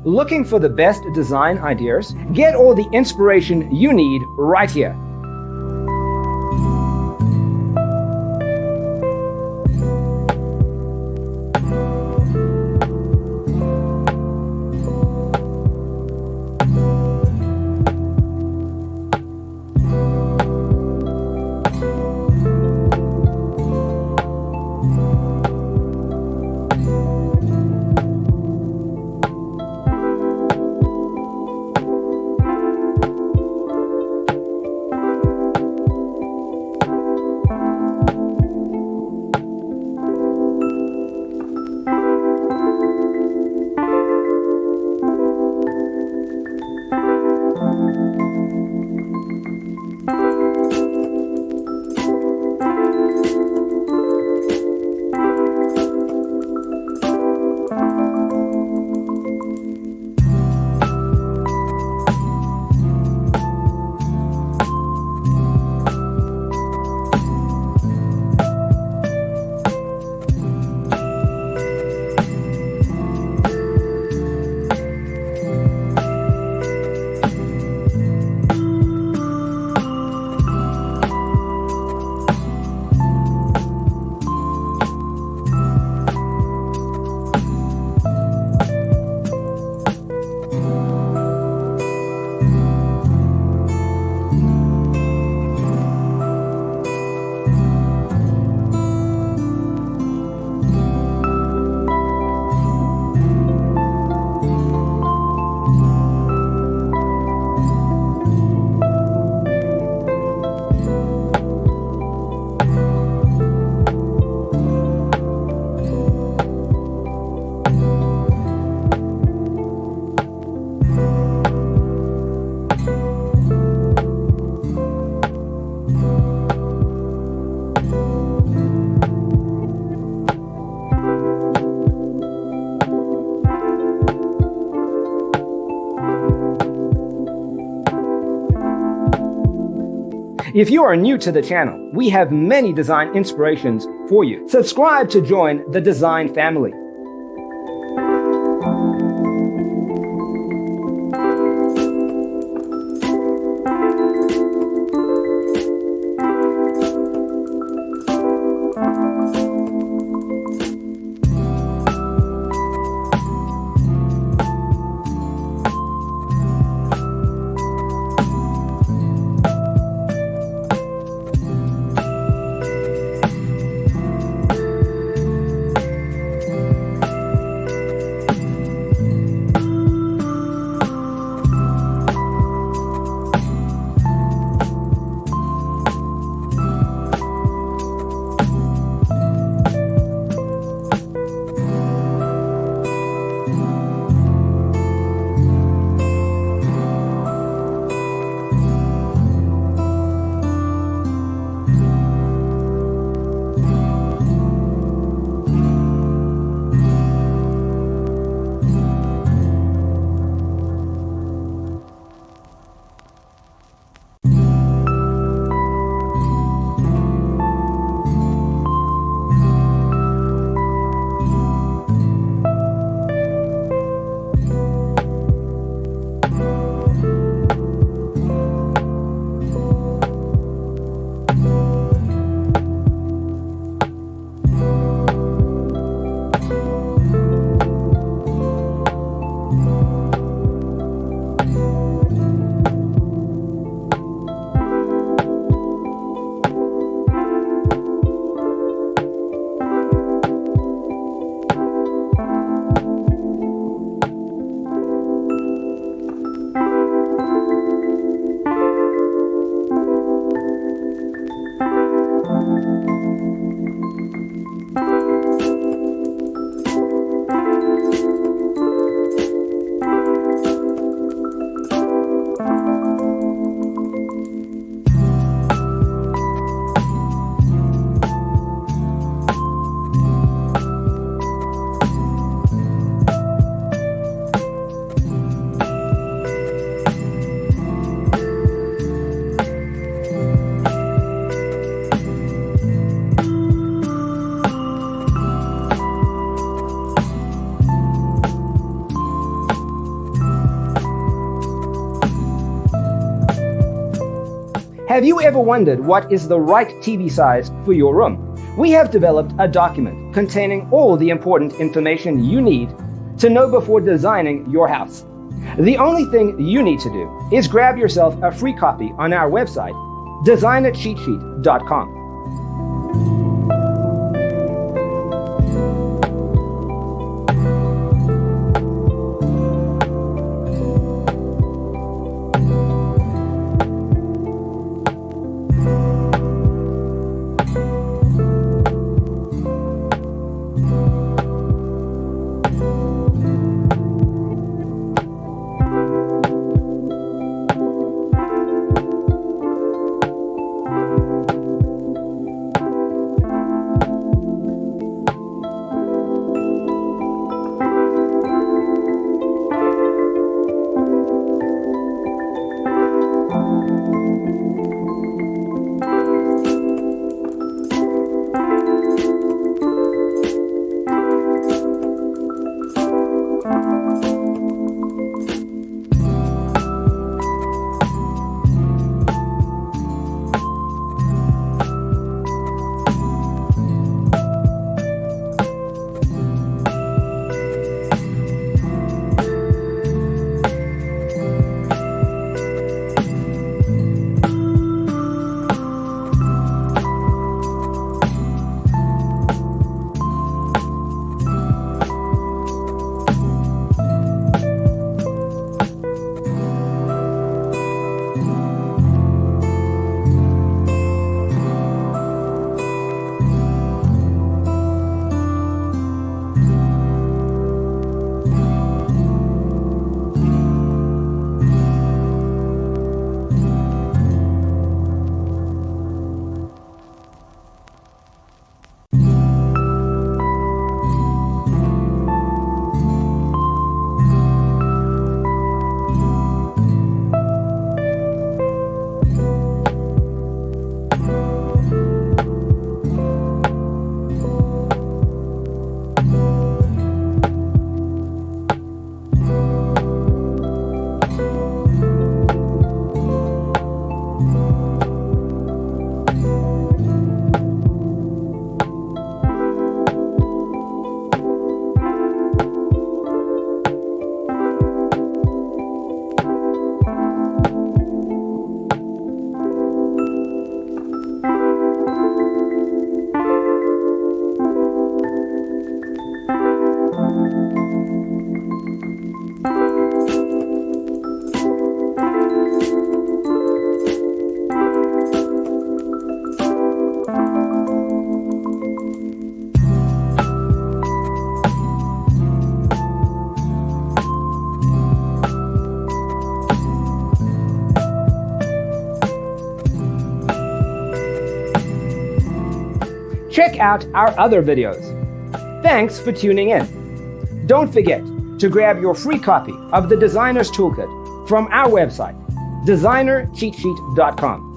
Looking for the best design ideas? Get all the inspiration you need right here. If you are new to the channel, we have many design inspirations for you. Subscribe to join the design family. Have you ever wondered what is the right TV size for your room? We have developed a document containing all the important information you need to know before designing your house. The only thing you need to do is grab yourself a free copy on our website, designercheatsheet.com. Check out our other videos. Thanks for tuning in. Don't forget to grab your free copy of the Designer's Toolkit from our website, designercheatsheet.com.